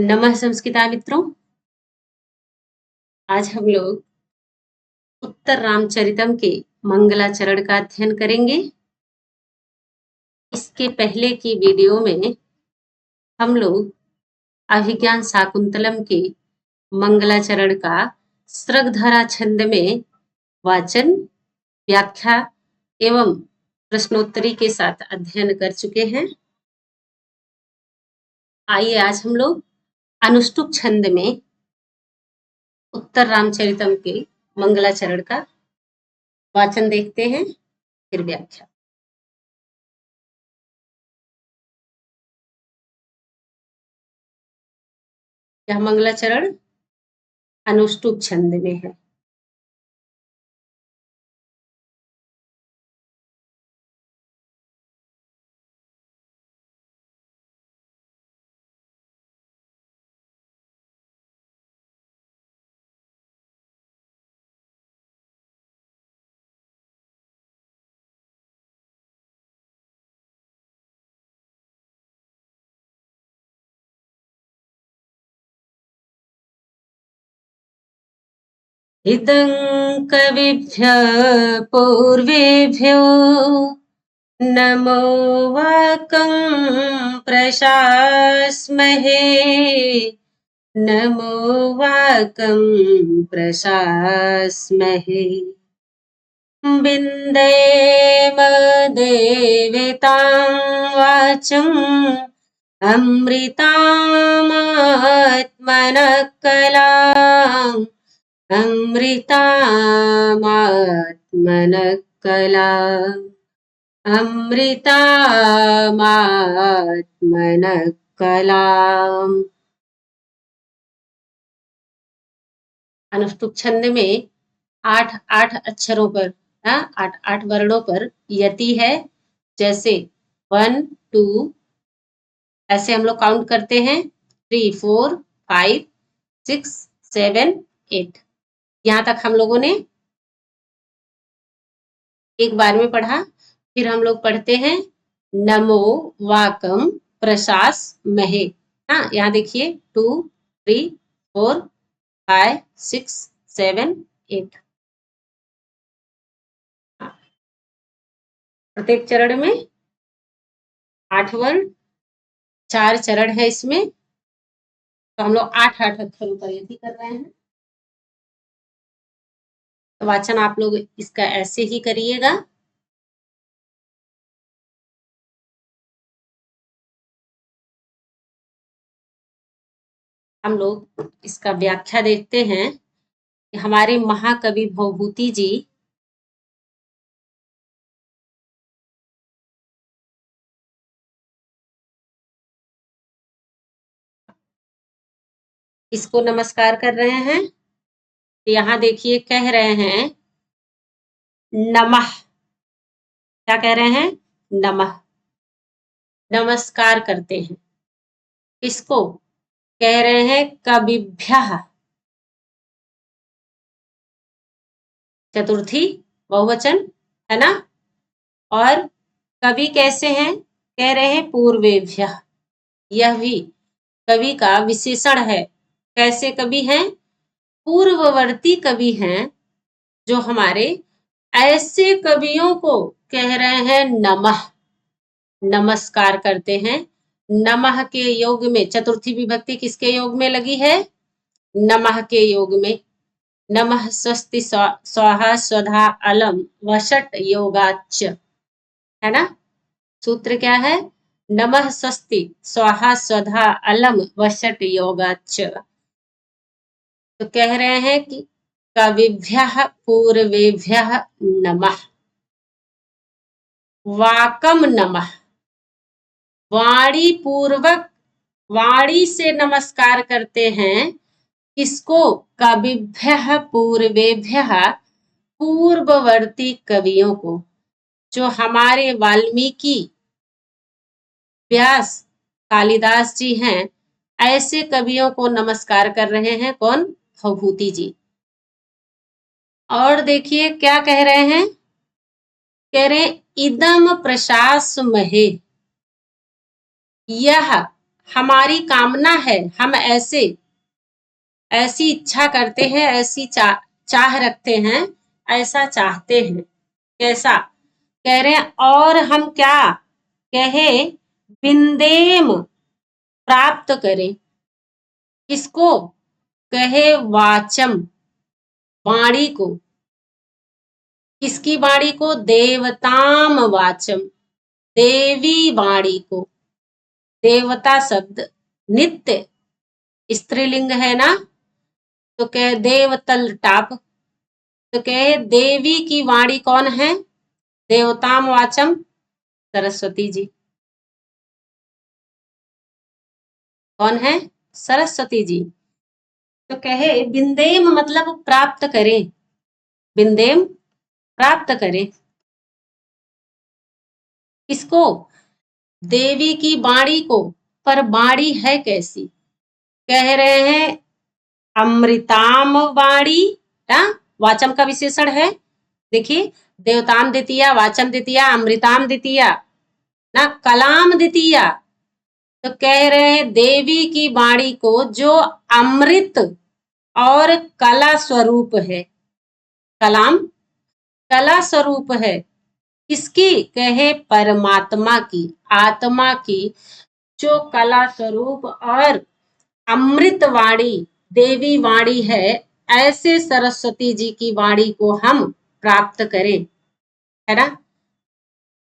नमः संस्कृता मित्रों। आज हम लोग उत्तर रामचरितम के मंगलाचरण का अध्ययन करेंगे। इसके पहले की वीडियो में हम लोग अभिज्ञान शाकुंतलम के मंगलाचरण का सृगधरा छंद में वाचन, व्याख्या एवं प्रश्नोत्तरी के साथ अध्ययन कर चुके हैं। आइए आज हम लोग अनुष्टुप छंद में उत्तर रामचरितम के मंगलाचरण का वाचन देखते हैं, फिर व्याख्या। यह मंगलाचरण अनुष्टुप छंद में है। इदं कविभ्यः पूर्वेभ्यो नमो वाकं प्रशास्महे। नमो वाकं प्रशास्महे। बिन्देम देवतां वाचम् अमृतामात्मनः कलाम्। अमृतामात्मनः कलाम्। अमृतामात्मनः कलाम्। अनुष्टुप छंद में 8 अक्षरों पर, 8 वर्णों पर यति है। जैसे 1 2 ऐसे हम लोग काउंट करते हैं, 3 4 5 6 7 8। यहाँ तक हम लोगों ने एक बार में पढ़ा। फिर हम लोग पढ़ते हैं नमो वाकम प्रशास महे। हाँ, यहाँ देखिए 2 3 4 5 6 7 8। प्रत्येक चरण में 8 वर्ण, 4 चरण है इसमें, तो हम लोग 8 अक्षरों पर यति कर रहे हैं। तो वाचन आप लोग इसका ऐसे ही करिएगा। हम लोग इसका व्याख्या देखते हैं कि हमारे महाकवि भवभूति जी इसको नमस्कार कर रहे हैं। यहाँ देखिए कह रहे हैं नमः। क्या कह रहे हैं? नमः। नमस्कार करते हैं। इसको कह रहे हैं कविभ्यः। चतुर्थी बहुवचन है ना। और कवि कैसे हैं? कह रहे हैं पूर्वेभ्यः। यह भी कवि का विशेषण है। कैसे कवि हैं? पूर्ववर्ती कवि हैं, जो हमारे ऐसे कवियों को कह रहे हैं नमः, नमस्कार करते हैं। नमः के योग में चतुर्थी विभक्ति किसके योग में लगी है? नमः के योग में। नमः स्वस्ति स्वाहा स्वधा अलम वषट योगाच्च, है ना। सूत्र क्या है? नमः स्वस्ति स्वाहा स्वधा अलम वषट योगाच्च। तो कह रहे हैं कि कविभ्यः पूर्वेभ्यः नमः। वाकम नमः, वाणी पूर्वक, वाणी से नमस्कार करते हैं। किसको? कविभ्यः पूर्वेभ्यः, पूर्ववर्ती कवियों को, जो हमारे वाल्मीकि, व्यास, कालिदास जी हैं। ऐसे कवियों को नमस्कार कर रहे हैं। कौन? भवभूति जी। और देखिए क्या कह रहे हैं? कह रहे हैं इदम प्रशास महे। यह हमारी कामना है, हम ऐसी इच्छा करते हैं, ऐसी चाह रखते हैं, ऐसा चाहते हैं। कैसा? कह रहे हैं और हम क्या कहे, बिंदेम प्राप्त करें। किसको? कहे वाचम, वाणी को। किसकी वाणी को? देवताम वाचम, देवी वाणी को। देवता शब्द नित्य स्त्रीलिंग है ना, तो कहे देवतल टाप, तो कहे देवी की वाणी कौन है? देवताम वाचम सरस्वती जी। कौन है? सरस्वती जी। तो कहे बिंदेम मतलब प्राप्त करें, बिंदेम प्राप्त करें। किसको? देवी की वाणी को। पर वाणी है कैसी? कह रहे हैं अमृताम वाणी ना, वाचम का विशेषण है। देखिए, देवताम द्वितीया, वाचम द्वितीया, अमृताम द्वितीया ना, कलाम द्वितीया। तो कह रहे हैं देवी की वाणी को जो अमृत और कला स्वरूप है। कलाम कला स्वरूप है। किसकी? कहे परमात्मा की, आत्मा की, जो कला स्वरूप और अमृत वाणी देवी वाणी है। ऐसे सरस्वती जी की वाणी को हम प्राप्त करें, है ना।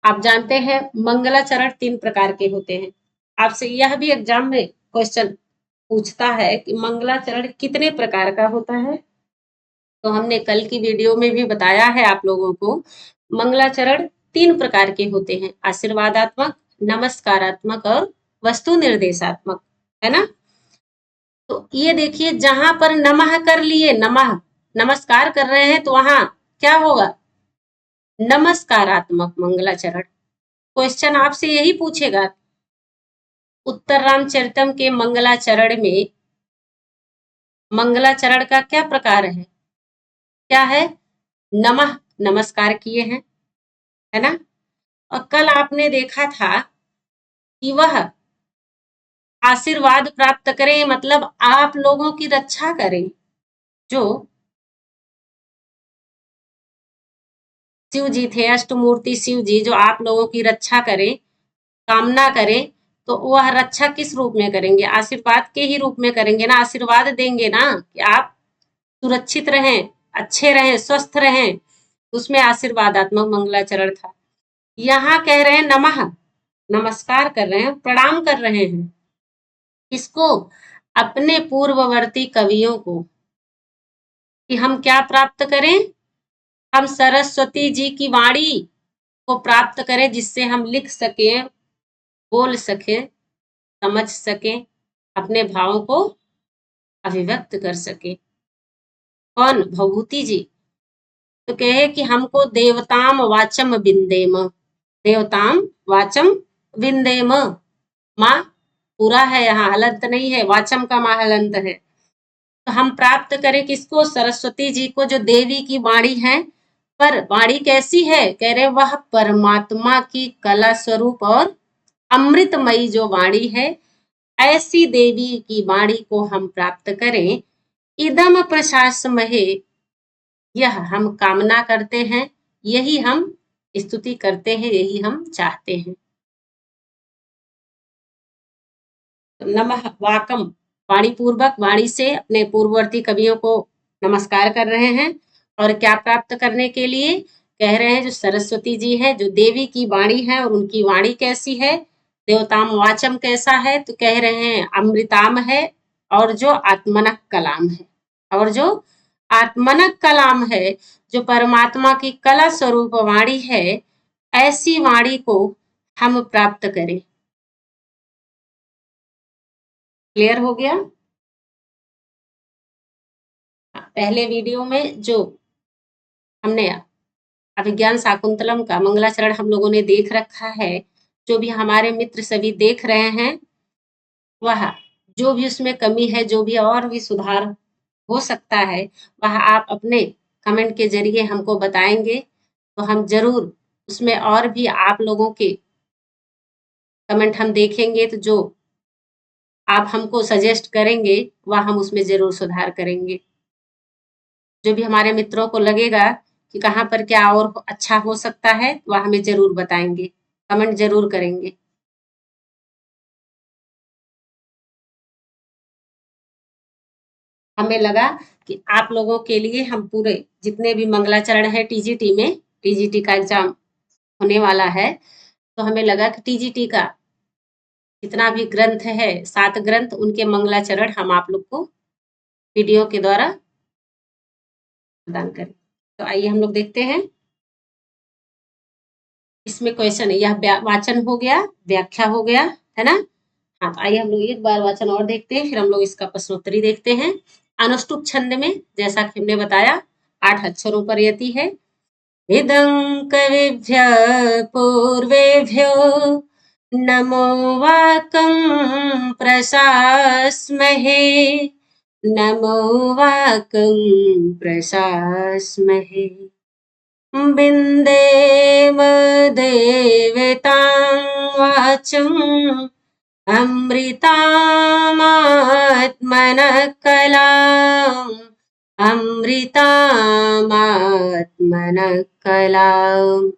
आप जानते हैं मंगलाचरण 3 प्रकार के होते हैं। आपसे यह भी एग्जाम में क्वेश्चन पूछता है कि मंगलाचरण कितने प्रकार का होता है। तो हमने कल की वीडियो में भी बताया है आप लोगों को, मंगलाचरण 3 प्रकार के होते हैं, आशीर्वादात्मक, नमस्कारात्मक और वस्तु निर्देशात्मक, है ना। तो ये देखिए, जहां पर नमः कर लिए, नमः नमस्कार कर रहे हैं, तो वहां क्या होगा? नमस्कारात्मक मंगलाचरण। क्वेश्चन आपसे यही पूछेगा, उत्तर रामचरितम के मंगलाचरण में मंगलाचरण का क्या प्रकार है? क्या है? नमः, नमस्कार किए हैं, है ना। और कल आपने देखा था कि वह आशीर्वाद प्राप्त करें, मतलब आप लोगों की रक्षा करें। जो शिव जी थे, अष्टमूर्ति शिव जी, जो आप लोगों की रक्षा करें, कामना करें, तो वह रक्षा किस रूप में करेंगे? आशीर्वाद के ही रूप में करेंगे ना, आशीर्वाद देंगे ना कि आप सुरक्षित रहें, अच्छे रहें, स्वस्थ रहें। उसमें आशीर्वादात्मक मंगलाचरण था। यहाँ कह रहे हैं नमः, नमस्कार कर रहे हैं, प्रणाम कर रहे हैं। किसको? अपने पूर्ववर्ती कवियों को, कि हम क्या प्राप्त करें? हम सरस्वती जी की वाणी को प्राप्त करें, जिससे हम लिख सकें, बोल सकें, समझ सकें, अपने भावों को अभिव्यक्त कर सके। कौन? भभूति जी। तो कहे कि हमको देवताम वाचम विंदेम, देवताम वाचम विंदेम। माँ पूरा है, यहाँ हलंत नहीं है, वाचम का माँ हलंत है। तो हम प्राप्त करें किसको? सरस्वती जी को, जो देवी की वाणी है। पर वाणी कैसी है? कह रहे वह परमात्मा की कला स्वरूप और अमृतमयी जो वाणी है, ऐसी देवी की वाणी को हम प्राप्त करें। इदम प्रशासमहे, यह हम कामना करते हैं, यही हम स्तुति करते हैं, यही हम चाहते हैं। नमः वाकम, वाणी पूर्वक, वाणी से अपने पूर्ववर्ती कवियों को नमस्कार कर रहे हैं। और क्या प्राप्त करने के लिए? कह रहे हैं जो सरस्वती जी है, जो देवी की वाणी है, और उनकी वाणी कैसी है? देवताम वाचम कैसा है? तो कह रहे हैं अमृताम है, और जो आत्मनक कलाम है, और जो आत्मनक कलाम है, जो परमात्मा की कला स्वरूप वाणी है, ऐसी वाणी को हम प्राप्त करें। क्लियर हो गया? पहले वीडियो में जो हमने अभिज्ञान शाकुंतलम का मंगलाचरण हम लोगों ने देख रखा है, जो भी हमारे मित्र सभी देख रहे हैं, वह जो भी उसमें कमी है, जो भी और भी सुधार हो सकता है, वह आप अपने कमेंट के जरिए हमको बताएंगे, तो हम जरूर उसमें और भी आप लोगों के कमेंट हम देखेंगे। तो जो आप हमको सजेस्ट करेंगे वह हम उसमें ज़रूर सुधार करेंगे। जो भी हमारे मित्रों को लगेगा कि कहाँ पर क्या और अच्छा हो सकता है, वह हमें ज़रूर बताएँगे, कमेंट ज़रूर करेंगे। हमें लगा कि आप लोगों के लिए हम पूरे जितने भी मंगलाचरण है टीजीटी में, टीजीटी का एग्ज़ाम होने वाला है, तो हमें लगा कि टीजीटी का जितना भी ग्रंथ है, 7 ग्रंथ, उनके मंगलाचरण हम आप लोग को वीडियो के द्वारा प्रदान करें। तो आइए हम लोग देखते हैं। इसमें क्वेश्चन है, यह वाचन हो गया, व्याख्या हो गया, है ना? हाँ, तो आइए हम लोग एक बार वाचन और देखते हैं, फिर हम लोग इसका प्रश्नोत्तरी देखते हैं। अनुष्टुप छंद में जैसा कि हमने बताया 8 अक्षरों पर यति है। इदं कविभ्यः पूर्वेभ्यो नमो वाकं प्रशास्महे, नमो वाकं प्रशास्महे। विन्देम देवतां वाचम् अमृतामात्मनः कलाम्, अमृतामात्मनः कलाम्।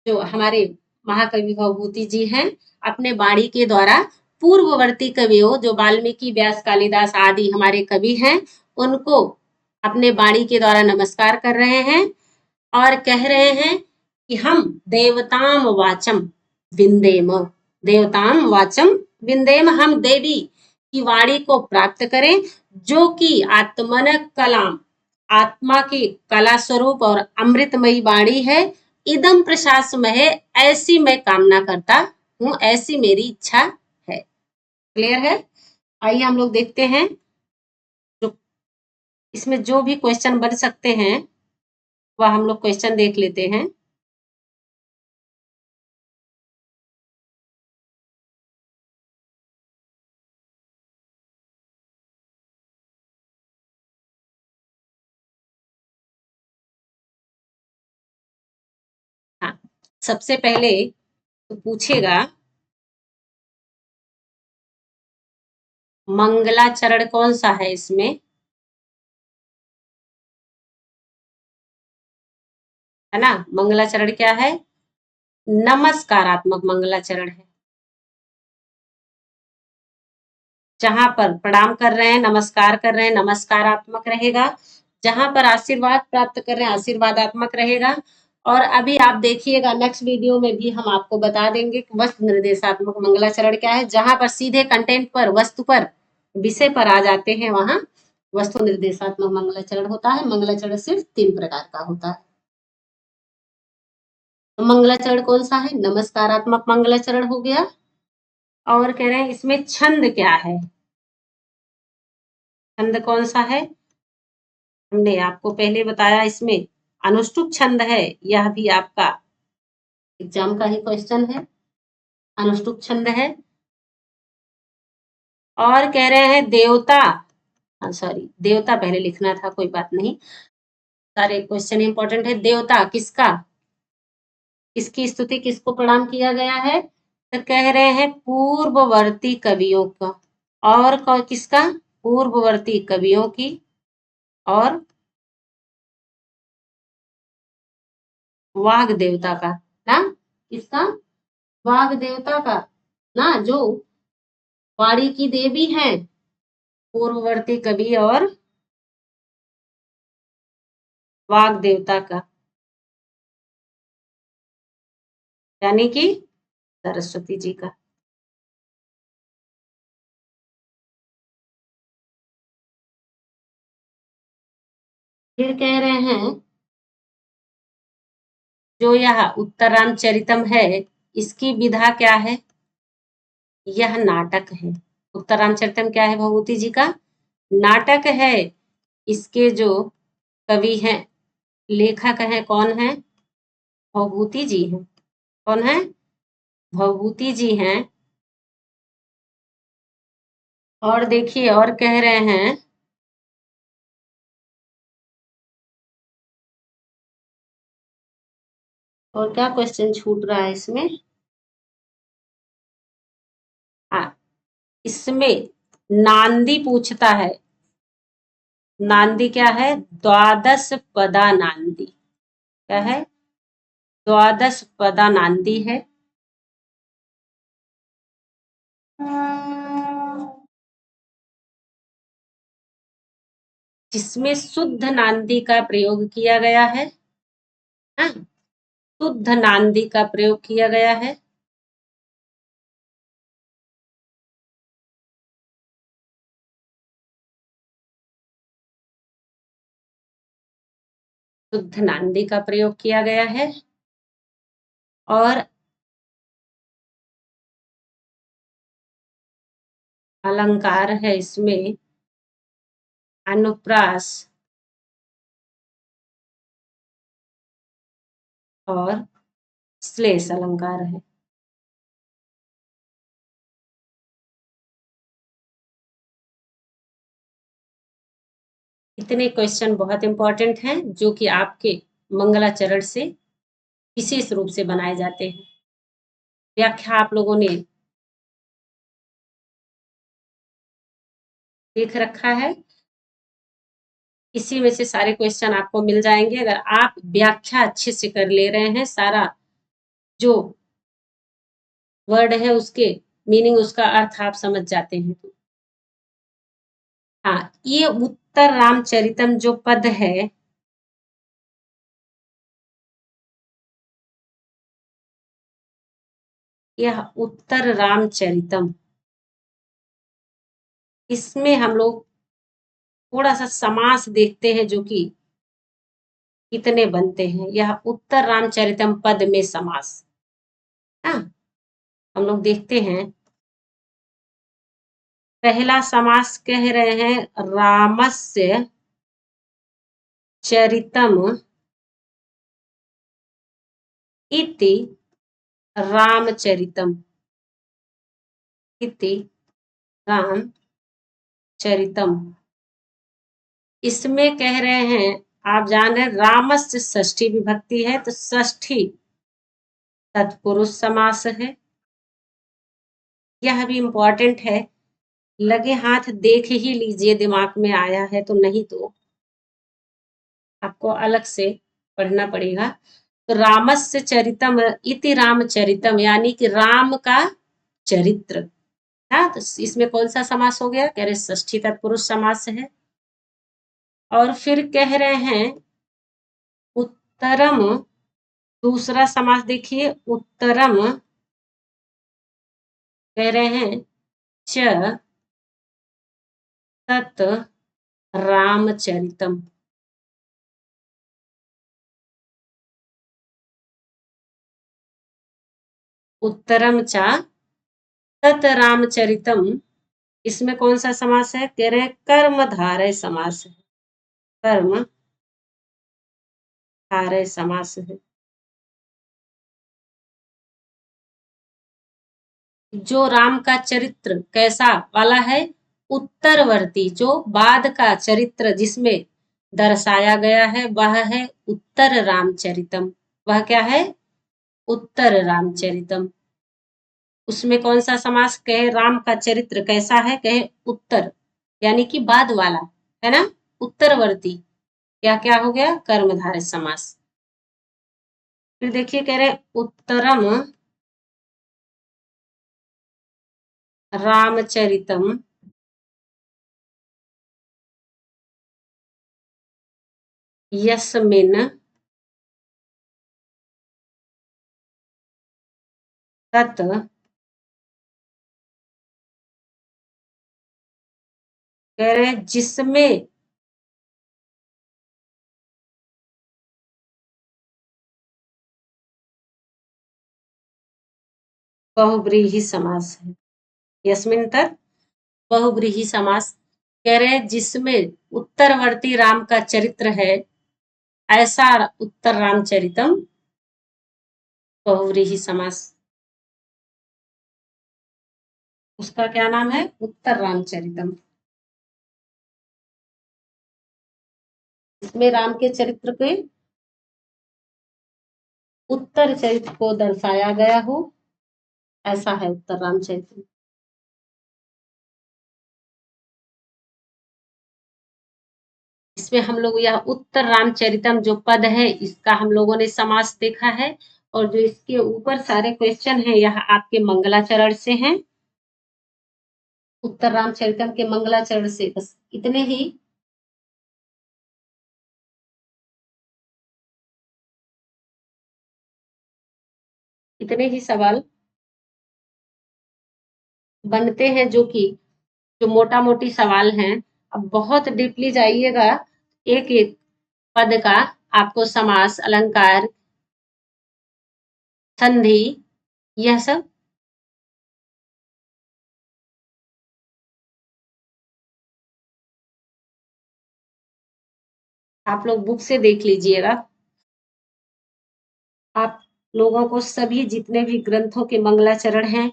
जो हमारे महाकवि भवभूति जी हैं, अपने वाणी के द्वारा पूर्ववर्ती कवियों जो वाल्मीकि, व्यास, कालिदास आदि हमारे कवि हैं, उनको अपने वाणी के द्वारा नमस्कार कर रहे हैं और कह रहे हैं कि हम देवताम वाचम विंदेम, देवताम वाचम विंदेम, हम देवी की वाणी को प्राप्त करें जो कि आत्मन कलाम, आत्मा की कला स्वरूप और अमृतमयी वाणी है। इदम प्रशासम है, ऐसी मैं कामना करता हूँ, ऐसी मेरी इच्छा है। क्लियर है? आइए हम लोग देखते हैं जो इसमें जो भी क्वेश्चन बन सकते हैं वह हम लोग क्वेश्चन देख लेते हैं। हाँ, सबसे पहले तो पूछेगा मंगलाचरण कौन सा है इसमें, है ना? मंगलाचरण क्या है? नमस्कारात्मक मंगलाचरण है। जहां पर प्रणाम कर रहे हैं, नमस्कार कर रहे हैं, नमस्कारात्मक रहेगा। जहां पर आशीर्वाद प्राप्त कर रहे हैं, आशीर्वादात्मक रहेगा। और अभी आप देखिएगा नेक्स्ट वीडियो में भी हम आपको बता देंगे कि वस्तु निर्देशात्मक मंगलाचरण क्या है। जहां पर सीधे कंटेंट पर, वस्तु पर, विषय पर आ जाते हैं, वहां वस्तु निर्देशात्मक मंगलाचरण होता है। मंगलाचरण सिर्फ 3 प्रकार का होता है। तो मंगलाचरण कौन सा है? नमस्कारात्मक मंगलाचरण हो गया। और कह रहे हैं इसमें छंद क्या है? छंद कौन सा है? हमने आपको पहले बताया, इसमें अनुष्टुप छंद है। यह भी आपका एग्जाम का ही क्वेश्चन है, अनुष्टुप छंद है। और कह रहे हैं देवता, सॉरी देवता पहले लिखना था, कोई बात नहीं, सारे क्वेश्चन इंपॉर्टेंट है। देवता किसका, किसकी स्तुति, किसको प्रणाम किया गया है? तो कह रहे हैं पूर्ववर्ती कवियों का। और किसका? पूर्ववर्ती कवियों की। और वाग देवता का ना, किसका? वाग देवता का ना, जो वाणी की देवी है, पूर्ववर्ती कवि और वाग देवता का, यानी कि सरस्वती जी का। फिर कह रहे हैं जो यह उत्तरांचरितम है, इसकी विधा क्या है? यह नाटक है। उत्तरांचरितम क्या है भगवती जी का? नाटक है। इसके जो कवि हैं, लेखक हैं, कौन है? भवभूति जी हैं। कौन है? भवभूति जी हैं। और देखिए और कह रहे हैं और क्या क्वेश्चन छूट रहा है इसमें? इसमें नांदी पूछता है। नांदी क्या है? द्वादश पदा नांदी। क्या है? द्वादश पदा नांदी है। जिसमें शुद्ध नांदी का प्रयोग किया गया है। हाँ, शुद्ध नांदी का प्रयोग किया गया है। शुद्ध नांदी का प्रयोग किया गया है। और अलंकार है इसमें अनुप्रास और श्लेष अलंकार है। इतने क्वेश्चन बहुत इंपॉर्टेंट हैं जो कि आपके मंगलाचरण से विशेष रूप से बनाए जाते हैं। व्याख्या आप लोगों ने देख रखा है। इसी में से सारे क्वेश्चन आपको मिल जाएंगे अगर आप व्याख्या अच्छे से कर ले रहे हैं। सारा जो वर्ड है उसके मीनिंग, उसका अर्थ आप समझ जाते हैं। हाँ, ये उत्तर रामचरितम जो पद है, यह उत्तर रामचरितम, इसमें हम लोग थोड़ा सा समास देखते हैं जो कि कितने बनते हैं। यह उत्तर रामचरितम पद में समास। हाँ, हम लोग देखते हैं। पहला समास कह रहे हैं रामस्य चरितम इति रामचरितम। इति रामचरितम। इसमें कह रहे हैं, आप जान रहे रामस्य षष्ठी विभक्ति है तो षष्ठी तत्पुरुष समास है। यह भी इंपॉर्टेंट है। लगे हाथ देख ही लीजिए, दिमाग में आया है तो, नहीं तो आपको अलग से पढ़ना पड़ेगा। तो रामस्य चरितम इति रामचरितम, यानी कि राम का चरित्र। हाँ, तो इसमें कौन सा समास हो गया? कह रहे षष्ठी तत्पुरुष समास है। और फिर कह रहे हैं उत्तरम, दूसरा समास देखिए, उत्तरम कह रहे हैं च तत् रामचरितम। उत्तरम चा तत् रामचरितम, इसमें कौन सा समास है? कह रहे हैं कर्मधारय समास है। कर्मधारय समास है। जो राम का चरित्र कैसा वाला है? उत्तरवर्ती, जो बाद का चरित्र जिसमें दर्शाया गया है वह है उत्तर रामचरितम। वह क्या है? उत्तर रामचरितम। उसमें कौन सा समास? कहे राम का चरित्र कैसा है? कहे उत्तर, यानी कि बाद वाला है ना, उत्तरवर्ती। क्या क्या हो गया? कर्मधारय समास। फिर देखिए कह रहे उत्तरम रामचरितम यस्मिन् तत् कह रहे जिसमें बहुब्रीहि समास है। यस्मिन् तत् बहुब्रीहि समास। कह रहे जिसमें उत्तरवर्ती राम का चरित्र है, ऐसा उत्तर रामचरितम बहुव्रीहि समास। उसका क्या नाम है? उत्तर रामचरितम। इसमें राम के चरित्र के उत्तर चरित्र को दर्शाया गया हो, ऐसा है उत्तर रामचरित्र। इसमें हम लोग यह उत्तर रामचरितम जो पद है इसका हम लोगों ने समास देखा है, और जो इसके ऊपर सारे क्वेश्चन हैं यह आपके मंगलाचरण से हैं, उत्तर रामचरितम के मंगलाचरण से। बस इतने ही सवाल बनते हैं, जो मोटा मोटी सवाल हैं। अब बहुत डीपली जाइएगा, एक एक पद का आपको समास, अलंकार, संधि, यह सब आप लोग बुक से देख लीजिएगा। आप लोगों को सभी जितने भी ग्रंथों के मंगलाचरण हैं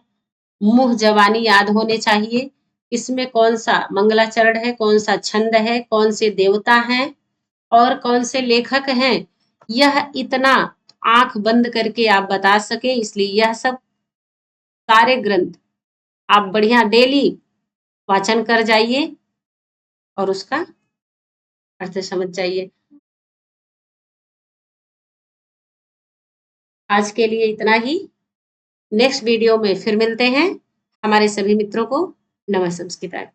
मुंह जबानी याद होने चाहिए। इसमें कौन सा मंगलाचरण है, कौन सा छंद है, कौन से देवता हैं और कौन से लेखक हैं, यह इतना आंख बंद करके आप बता सके, इसलिए यह सब सारे ग्रंथ आप बढ़िया डेली वाचन कर जाइए और उसका अर्थ समझ जाइए। आज के लिए इतना ही। नेक्स्ट वीडियो में फिर मिलते हैं। हमारे सभी मित्रों को नमः संस्कृताय।